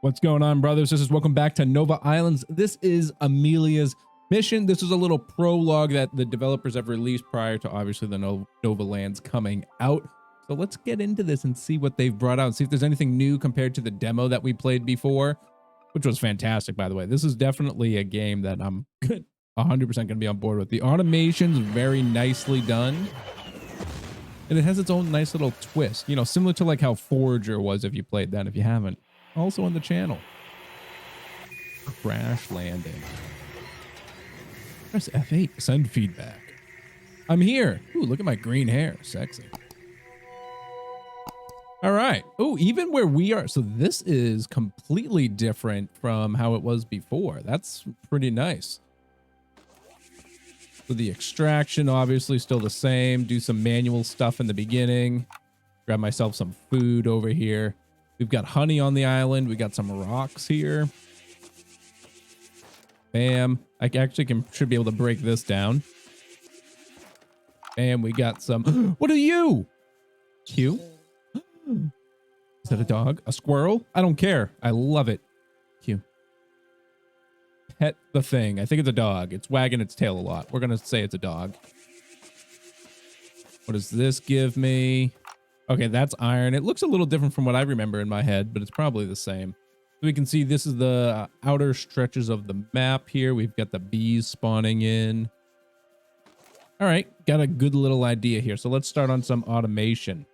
What's going on, brothers? This is welcome back to Nova Islands. This is Emilia's mission. This is a little prologue that the developers have released prior to obviously the Nova Lands coming out. So let's get into this and see what they've brought out and see if there's anything new compared to the demo that we played before, which was fantastic, by the way. This is definitely a game that I'm 100% going to be on board with. The animation's very nicely done. And it has its own nice little twist, you know, similar to like how Forager was if you played that. If you haven't, also on the channel. Crash landing. Press F8. Send feedback. I'm here. Ooh, look at my green hair. Sexy. All right. Oh, even where we are. So this is completely different from how it was before. That's pretty nice. So the extraction, obviously still the same. Do some manual stuff in the beginning. Grab myself some food over here. We've got honey on the island. We got some rocks here. Bam. I actually should be able to break this down. And we got some. What are you? Q? Is that a dog? A squirrel? I don't care. I love it. Q. Pet the thing. I think it's a dog. It's wagging its tail a lot. We're going to say it's a dog. What does this give me? Okay, that's iron. It looks a little different from what I remember in my head, but it's probably the same. So we can see this is the outer stretches of the map here. We've got the bees spawning in. All right, got a good little idea here. So let's start on some automation.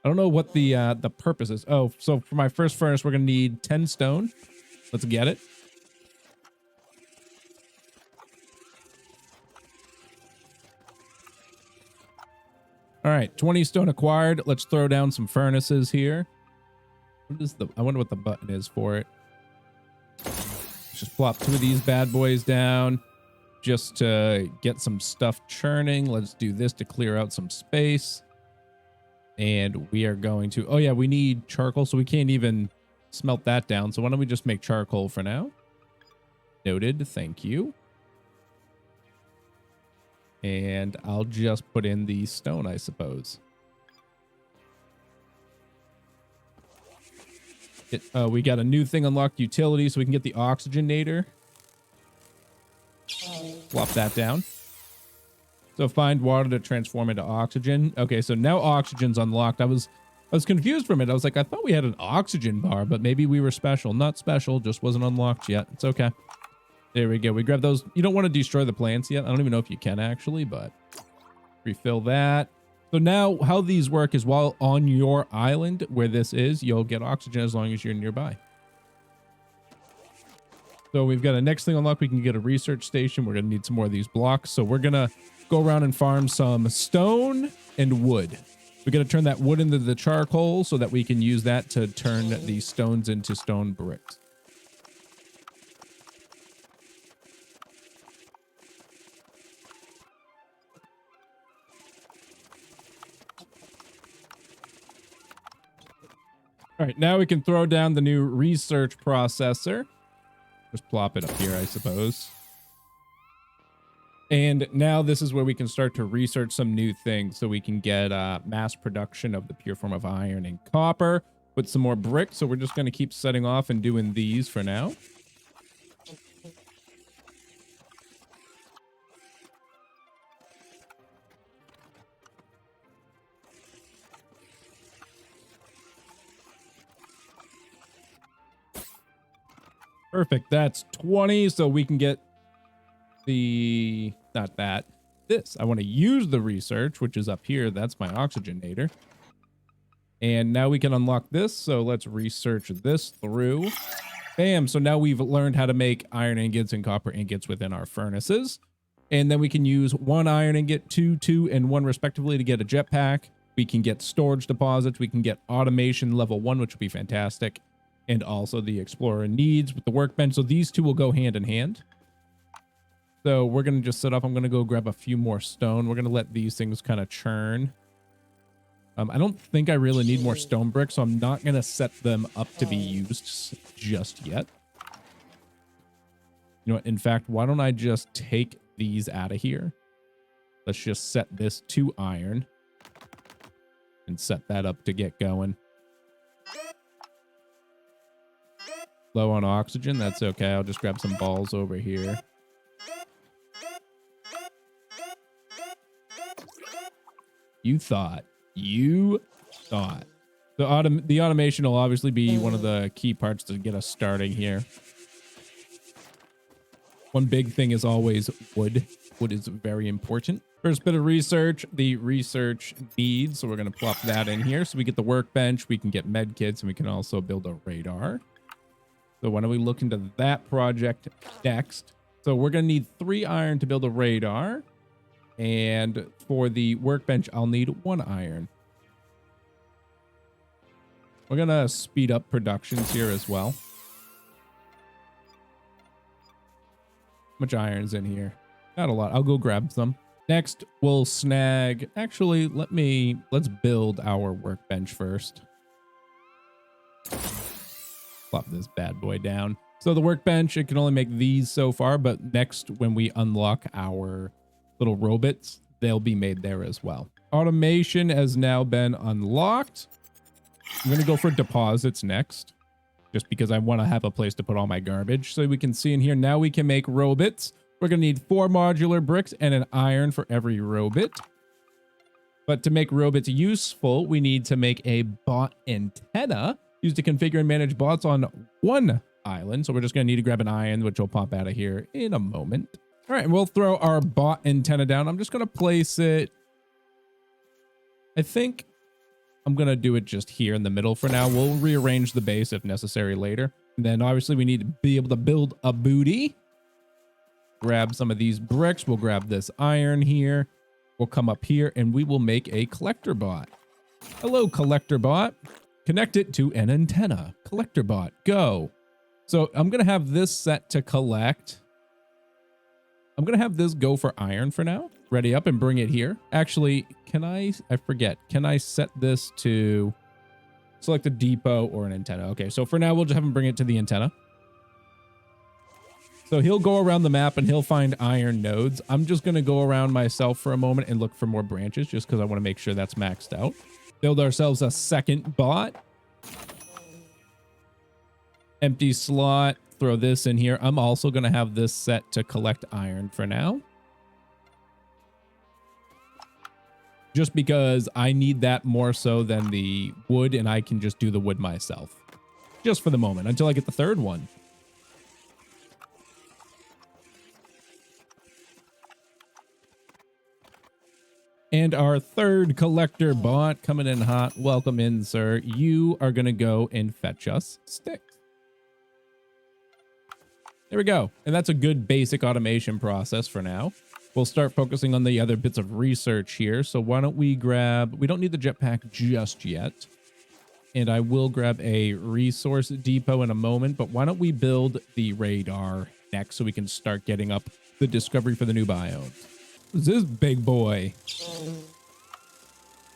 I don't know what the purpose is. Oh, so for my first furnace, we're going to need 10 stone. Let's get it. All right, 20 stone acquired. Let's throw down some furnaces here. What is I wonder what the button is for it. Let's just plop 2 of these bad boys down just to get some stuff churning. Let's do this to clear out some space. And we are going to, oh yeah, we need charcoal, so we can't even smelt that down. So why don't we just make charcoal for now? Noted, thank you. And I'll just put in the stone, I suppose. We got a new thing unlocked, utility, so we can get the oxygenator. Plop that down. So find water to transform into oxygen. Okay, so now oxygen's unlocked. I was confused from it. I was like, I thought we had an oxygen bar, but maybe we were special. Not special, just wasn't unlocked yet. It's okay. There we go. We grab those. You don't want to destroy the plants yet. I don't even know if you can actually, but refill that. So now how these work is while on your island where this is, you'll get oxygen as long as you're nearby. So we've got a next thing unlocked. We can get a research station. We're going to need some more of these blocks. So we're going to go around and farm some stone and wood. We're going to turn that wood into the charcoal so that we can use that to turn these stones into stone bricks. All right, now we can throw down the new research processor. Just plop it up here, I suppose. And now this is where we can start to research some new things so we can get mass production of the pure form of iron and copper with some more bricks. So we're just going to keep setting off and doing these for now. Perfect. That's 20. So we can get the, not that, this. I want to use the research, which is up here. That's my oxygenator. And now we can unlock this. So let's research this through. Bam. So now we've learned how to make iron ingots and copper ingots within our furnaces. And then we can use 1 iron ingot, 2, and 1 respectively to get a jetpack. We can get storage deposits. We can get automation level 1, which would be fantastic. And also the explorer needs with the workbench. So these 2 will go hand in hand. So we're going to just set up. I'm going to go grab a few more stone. We're going to let these things kind of churn. I don't think I really need more stone bricks, so I'm not going to set them up to be used just yet. You know what? In fact, why don't I just take these out of here? Let's just set this to iron and set that up to get going. Low on oxygen. That's okay. I'll just grab some balls over here. You thought. The automation will obviously be one of the key parts to get us starting here. One big thing is always wood. Wood is very important. First bit of research, the research needs. So we're going to plop that in here. So we get the workbench, we can get med kits, and we can also build a radar. So why don't we look into that project next? So we're going to need 3 iron to build a radar. And for the workbench, I'll need 1 iron. We're going to speed up productions here as well. Much iron's in here? Not a lot. I'll go grab some. Next, we'll snag. Actually, let's build our workbench first. Plop this bad boy down. So the workbench, it can only make these so far, but next, when we unlock our little robots, they'll be made there as well. Automation has now been unlocked. I'm going to go for deposits next, just because I want to have a place to put all my garbage. So we can see in here, now we can make robots. We're going to need 4 modular bricks and an iron for every robot. But to make robots useful, we need to make a bot antenna used to configure and manage bots on 1 island. So we're just going to need to grab an iron, which will pop out of here in a moment. All right, and we'll throw our bot antenna down. I'm just going to place it. I think I'm going to do it just here in the middle for now. We'll rearrange the base if necessary later. And then obviously we need to be able to build a booty. Grab some of these bricks. We'll grab this iron here. We'll come up here and we will make a collector bot. Hello, collector bot. Connect it to an antenna. Collector bot, go. So I'm going to have this set to collect. I'm going to have this go for iron for now. Ready up and bring it here. Actually, I forget. Can I set this to select a depot or an antenna? Okay, so for now, we'll just have him bring it to the antenna. So he'll go around the map and he'll find iron nodes. I'm just going to go around myself for a moment and look for more branches just because I want to make sure that's maxed out. Build ourselves a second bot. Empty slot. Throw this in here. I'm also going to have this set to collect iron for now. Just because I need that more so than the wood, and I can just do the wood myself. Just for the moment, until I get the third one. And our third collector bot coming in hot. Welcome in, sir. You are going to go and fetch us sticks. There we go. And that's a good basic automation process for now. We'll start focusing on the other bits of research here. So why don't we grab, we don't need the jetpack just yet. And I will grab a resource depot in a moment, but why don't we build the radar next so we can start getting up the discovery for the new biomes. Who's this big boy?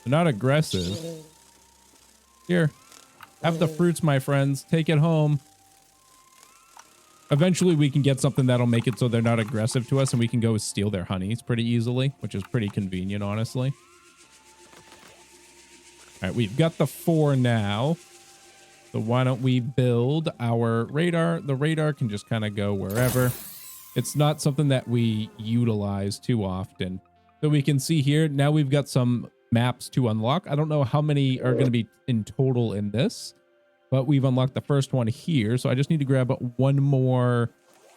They're not aggressive. Here, have the fruits, my friends. Take it home. Eventually, we can get something that'll make it so they're not aggressive to us, and we can go steal their honeys pretty easily, which is pretty convenient, honestly. All right, we've got the 4 now. So why don't we build our radar? The radar can just kind of go wherever. It's not something that we utilize too often. So we can see here, now we've got some maps to unlock. I don't know how many are going to be in total in this, but we've unlocked the first one here. So I just need to grab 1 more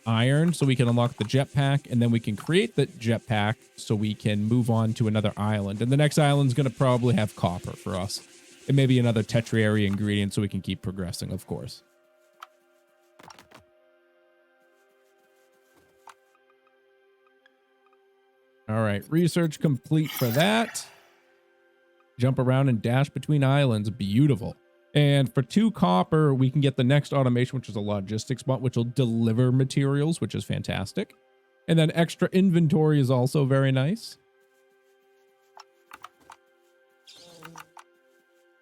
iron so we can unlock the jetpack, and then we can create the jetpack so we can move on to another island. And the next island's going to probably have copper for us. And maybe another tertiary ingredient so we can keep progressing, of course. All right, research complete for that. Jump around and dash between islands. Beautiful. And for 2 copper, we can get the next automation, which is a logistics bot, which will deliver materials, which is fantastic. And then extra inventory is also very nice.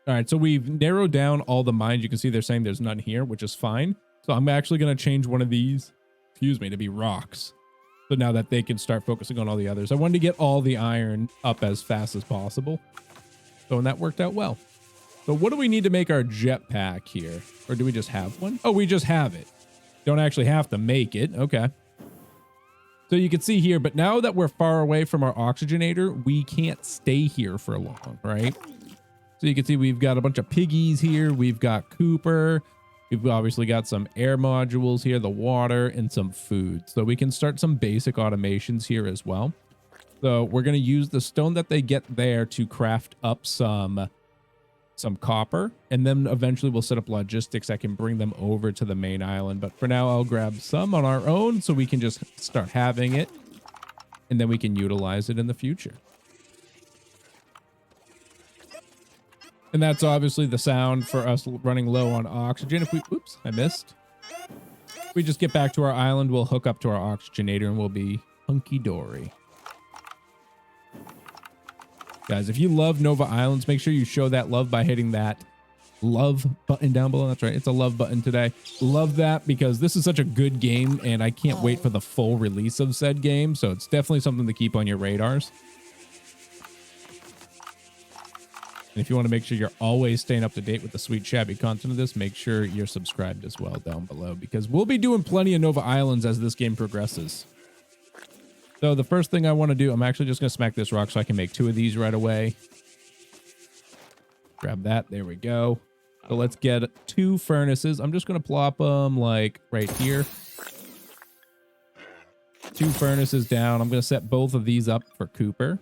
All right, so we've narrowed down all the mines. You can see they're saying there's none here, which is fine. So I'm actually going to change one of these, to be rocks. So now that they can start focusing on all the others. I wanted to get all the iron up as fast as possible. So, and that worked out well. So what do we need to make our jetpack here? Or do we just have one? Oh, we just have it. Don't actually have to make it. Okay. So you can see here, but now that we're far away from our oxygenator, we can't stay here for long, right? So you can see we've got a bunch of piggies here. We've got Cooper. We've obviously got some air modules here, the water, and some food. So we can start some basic automations here as well. So we're going to use the stone that they get there to craft up some copper, and then eventually we'll set up logistics that can bring them over to the main island. But for now, I'll grab some on our own so we can just start having it, and then we can utilize it in the future. And that's obviously the sound for us running low on oxygen. If we, oops, I missed. If we just get back to our island, we'll hook up to our oxygenator and we'll be hunky-dory. Guys, if you love Nova Islands, make sure you show that love by hitting that love button down below. That's right. It's a love button today. Love that because this is such a good game and I can't wait for the full release of said game. So it's definitely something to keep on your radars. And if you want to make sure you're always staying up to date with the sweet shabby content of this, make sure you're subscribed as well down below because we'll be doing plenty of Nova Islands as this game progresses. So the first thing I want to do, I'm actually just going to smack this rock so I can make 2 of these right away. Grab that. There we go. So let's get 2 furnaces. I'm just going to plop them like right here. 2 furnaces down. I'm going to set both of these up for Cooper.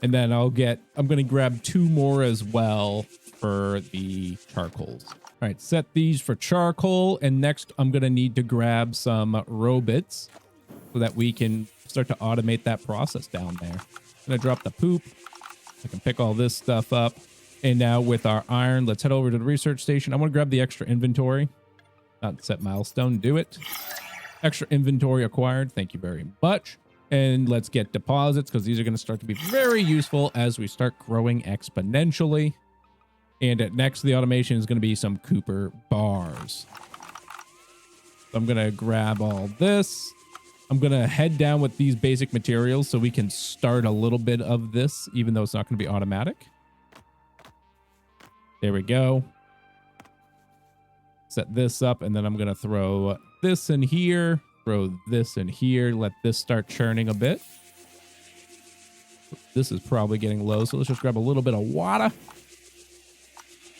And then I'm going to grab 2 more as well for the charcoals. All right, set these for charcoal. And next I'm going to need to grab some robots so that we can start to automate that process down there. I'm going to drop the poop. I can pick all this stuff up. And now with our iron, let's head over to the research station. I want to grab the extra inventory. Not set milestone, do it. Extra inventory acquired. Thank you very much. And let's get deposits because these are going to start to be very useful as we start growing exponentially. And next, the automation is going to be some Cooper bars. So I'm going to grab all this. I'm going to head down with these basic materials so we can start a little bit of this, even though it's not going to be automatic. There we go. Set this up, and then I'm going to throw this in here. Throw this in here. Let this start churning a bit. This is probably getting low, so let's just grab a little bit of water.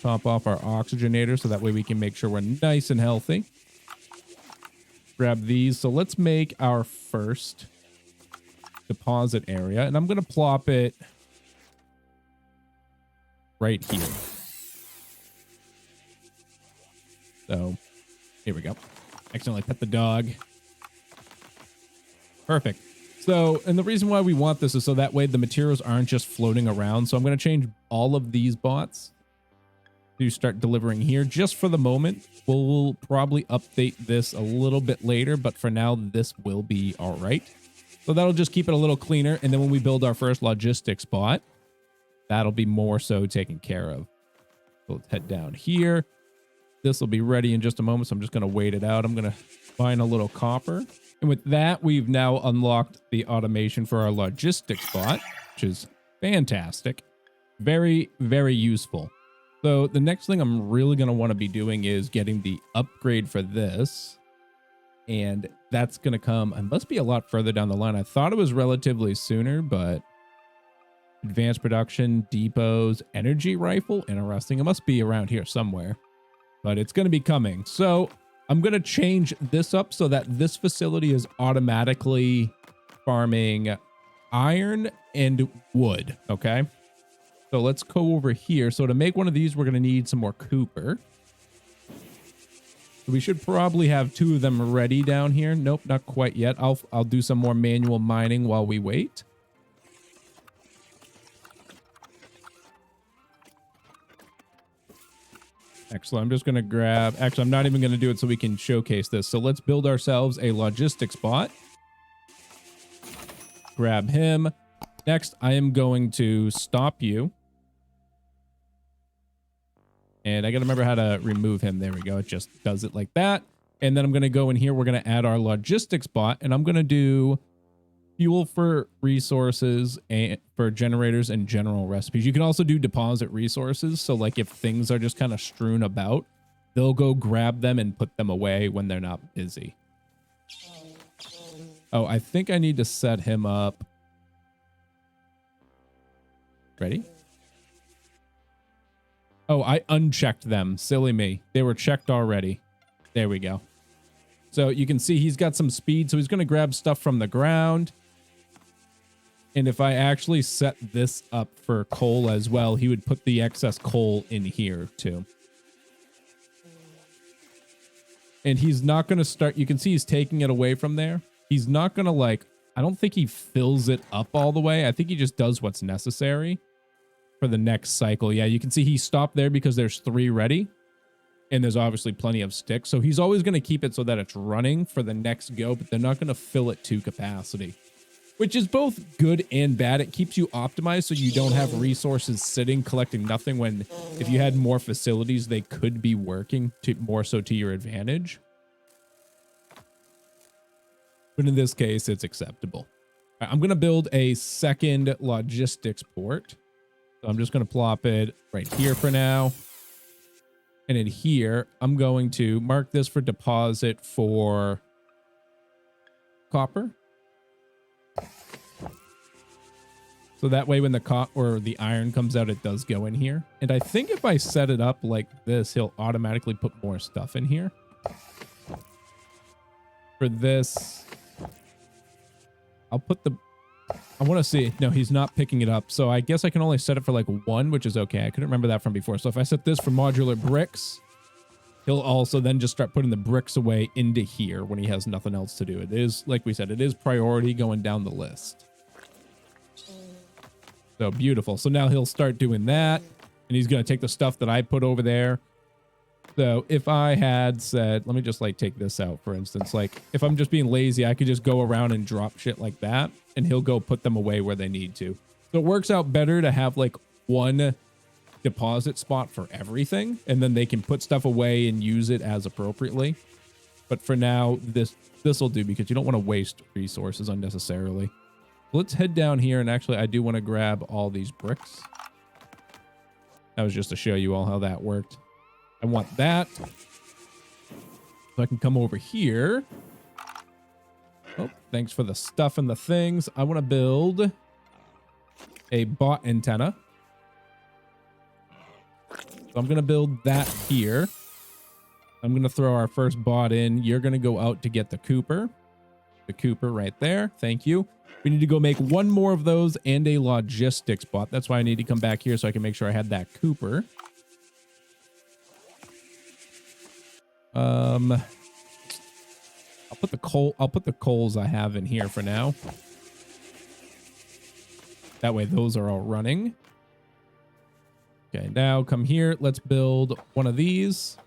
Top off our oxygenator so that way we can make sure we're nice and healthy. Grab these. So let's make our first deposit area, and I'm going to plop it right here. So here we go. Accidentally pet the dog. Perfect. So, and the reason why we want this is so that way the materials aren't just floating around. So I'm going to change all of these bots to start delivering here just for the moment. We'll probably update this a little bit later, but for now, this will be all right. So that'll just keep it a little cleaner. And then when we build our first logistics bot, that'll be more so taken care of. So let's head down here. This will be ready in just a moment. So I'm just going to wait it out. I'm going to find a little copper. And with that, we've now unlocked the automation for our logistics bot, which is fantastic. Very, very useful. So the next thing I'm really going to want to be doing is getting the upgrade for this. And that's going to come, it must be a lot further down the line. I thought it was relatively sooner, but advanced production, depots, energy rifle, interesting. It must be around here somewhere, but it's going to be coming. So I'm going to change this up so that this facility is automatically farming iron and wood. Okay. So let's go over here. So to make one of these, we're going to need some more Cooper. So we should probably have 2 of them ready down here. Nope, not quite yet. I'll do some more manual mining while we wait. Excellent. I'm just going to grab, actually, I'm not even going to do it so we can showcase this. So let's build ourselves a logistics bot. Grab him. Next, I am going to stop you. And I got to remember how to remove him. There we go. It just does it like that. And then I'm going to go in here. We're going to add our logistics bot. And I'm going to do fuel for resources and for generators and general recipes. You can also do deposit resources. So like if things are just kind of strewn about, they'll go grab them and put them away when they're not busy. Oh, I think I need to set him up. Ready? Oh, I unchecked them. Silly me. They were checked already. There we go. So you can see he's got some speed. So he's going to grab stuff from the ground. And if I actually set this up for coal as well, he would put the excess coal in here too. And he's not going to start. You can see he's taking it away from there. He's not going to like, I don't think he fills it up all the way. I think he just does what's necessary for the next cycle. Yeah, you can see he stopped there because there's 3 ready. And there's obviously plenty of sticks. So he's always going to keep it so that it's running for the next go, but they're not going to fill it to capacity, which is both good and bad. It keeps you optimized so you don't have resources sitting collecting nothing, when if you had more facilities, they could be working to more so to your advantage. But in this case, it's acceptable. I'm going to build a second logistics port. So I'm just going to plop it right here for now. And in here, I'm going to mark this for deposit for copper. So that way when the iron comes out, it does go in here. And I think if I set it up like this, he'll automatically put more stuff in here. For this, I'll put I want to see. No, he's not picking it up. So I guess I can only set it for like 1, which is okay. I couldn't remember that from before. So if I set this for modular bricks, he'll also then just start putting the bricks away into here when he has nothing else to do. It is, like we said, it is priority going down the list. So beautiful. So now he'll start doing that, and he's going to take the stuff that I put over there. So if I had said, let me just like take this out, for instance, like if I'm just being lazy, I could just go around and drop shit like that, and he'll go put them away where they need to. So it works out better to have like one deposit spot for everything, and then they can put stuff away and use it as appropriately. But for now, this will do, because you don't want to waste resources unnecessarily. Let's head down here, and actually I do want to grab all these bricks. That was just to show you all how that worked. I want that. So I can come over here. Oh, thanks for the stuff and the things. I want to build a bot antenna. So I'm going to build that here. I'm going to throw our first bot in. You're going to go out to get the Cooper. The Cooper right there. Thank you. We need to go make 1 more of those and a logistics bot. That's why I need to come back here so I can make sure I had that Cooper. I'll put the coals I have in here for now. That way those are all running. Okay, now come here. Let's build one of these.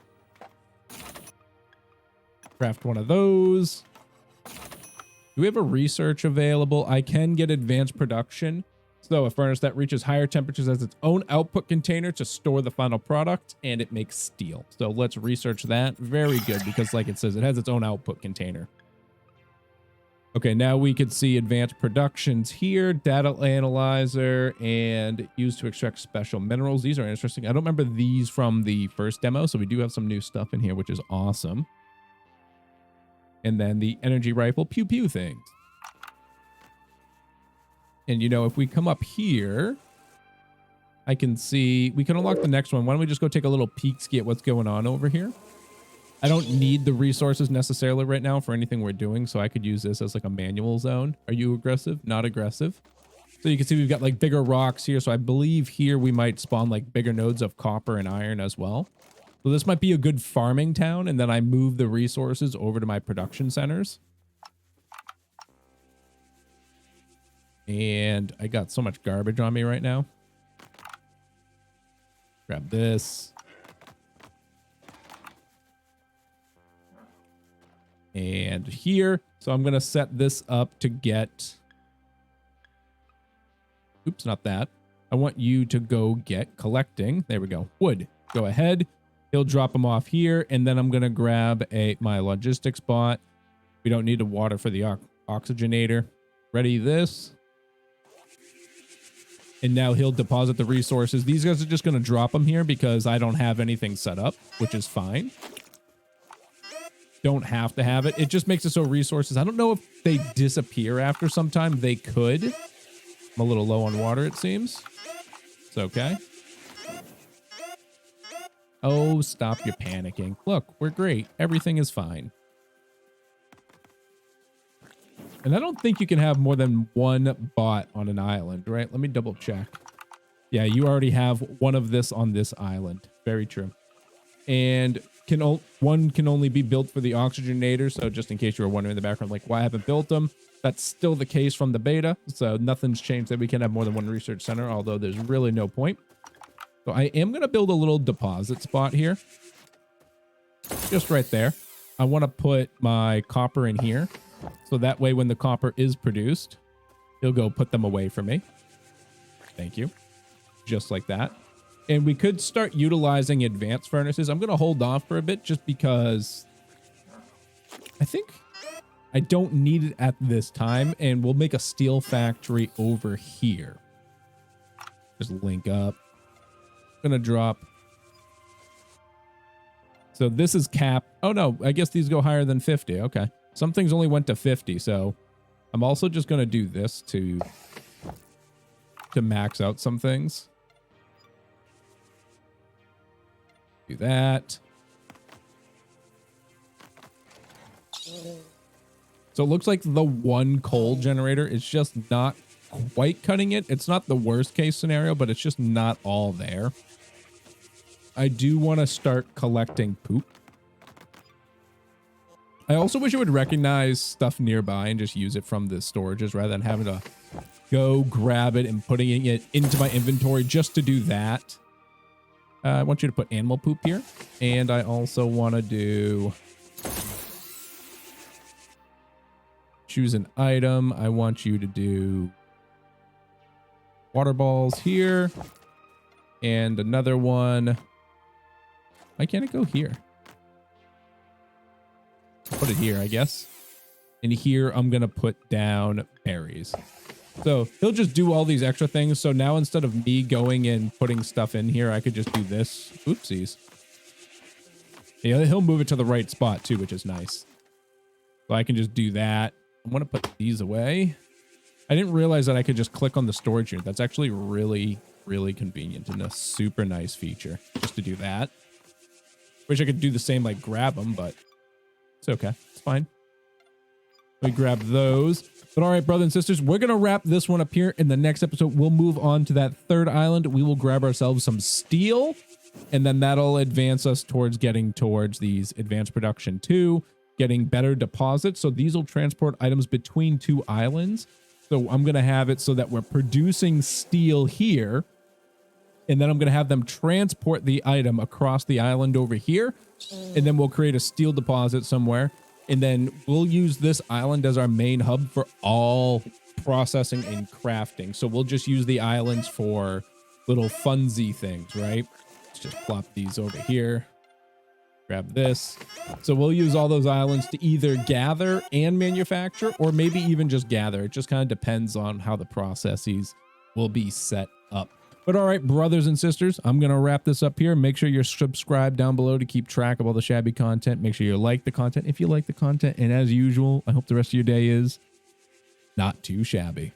Craft one of those. Do we have a research available? I can get advanced production. So a furnace that reaches higher temperatures has its own output container to store the final product, and it makes steel. So let's research that. Very good, because like it says, it has its own output container. Okay, now we could see advanced productions here, data analyzer, and used to extract special minerals. These are interesting. I don't remember these from the first demo, so we do have some new stuff in here, which is awesome. And then the energy rifle pew pew things. And, you know, if we come up here, I can see we can unlock the next one. Why don't we just go take a little peek, ski at what's going on over here? I don't need the resources necessarily right now for anything we're doing, so I could use this as like a manual zone. Are you aggressive? Not aggressive. So you can see we've got like bigger rocks here. So I believe here we might spawn like bigger nodes of copper and iron as well. So this might be a good farming town, and then I move the resources over to my production centers. And I got so much garbage on me right now. Grab this. And here. So I'm going to set this up to get... Oops, not that. I want you to go get collecting. There we go. Wood. Go ahead. He'll drop them off here. And then I'm going to grab my logistics bot. We don't need the water for the oxygenator. Ready this. And now he'll deposit the resources. These guys are just going to drop them here because I don't have anything set up, which is fine. Don't have to have it. It just makes it so resources, I don't know if they disappear after some time. They could. I'm a little low on water, it seems. It's okay. Oh, stop your panicking. Look, we're great. Everything is fine. And I don't think you can have more than one bot on an island, right? Let me double check. Yeah, you already have one of this on this island. Very true. And one can only be built for the oxygenator. So just in case you were wondering in the background, like why I haven't built them, that's still the case from the beta. So nothing's changed that we can have more than one research center, although there's really no point. So I am going to build a little deposit spot here. Just right there. I want to put my copper in here. So that way when the copper is produced, he'll go put them away for me. Thank you. Just like that. And we could start utilizing advanced furnaces. I'm going to hold off for a bit just because I think I don't need it at this time. And we'll make a steel factory over here. Just link up. I'm going to drop. So this is cap. Oh, no. I guess these go higher than 50. Okay. Some things only went to 50. So I'm also just going to do this to max out some things. Do that. So it looks like the one coal generator is just not quite cutting it. It's not the worst case scenario, but it's just not all there. I do want to start collecting poop. I also wish it would recognize stuff nearby and just use it from the storages rather than having to go grab it and putting it into my inventory just to do that. I want you to put animal poop here. And I also want to choose an item. I want you to do water balls here. And another one. Why can't it go here? Put it here, I guess. And here I'm going to put down berries. So he'll just do all these extra things. So now instead of me going and putting stuff in here, I could just do this. Oopsies. Yeah, he'll move it to the right spot too, which is nice. So I can just do that. I want to put these away. I didn't realize that I could just click on the storage unit. That's actually really, really convenient and a super nice feature just to do that. Wish I could do the same, like grab them, but it's okay. It's fine. Let me grab those. But all right, brothers and sisters, we're going to wrap this one up here. In the next episode, we'll move on to that third island. We will grab ourselves some steel, and then that'll advance us towards getting towards these advanced production 2, getting better deposits. So these will transport items between two islands. So I'm going to have it so that we're producing steel here, and then I'm going to have them transport the item across the island over here, and then we'll create a steel deposit somewhere. And then we'll use this island as our main hub for all processing and crafting. So we'll just use the islands for little funsy things, right? Let's just plop these over here. Grab this. So we'll use all those islands to either gather and manufacture, or maybe even just gather. It just kind of depends on how the processes will be set up. But all right, brothers and sisters, I'm going to wrap this up here. Make sure you're subscribed down below to keep track of all the shabby content. Make sure you like the content if you like the content. And as usual, I hope the rest of your day is not too shabby.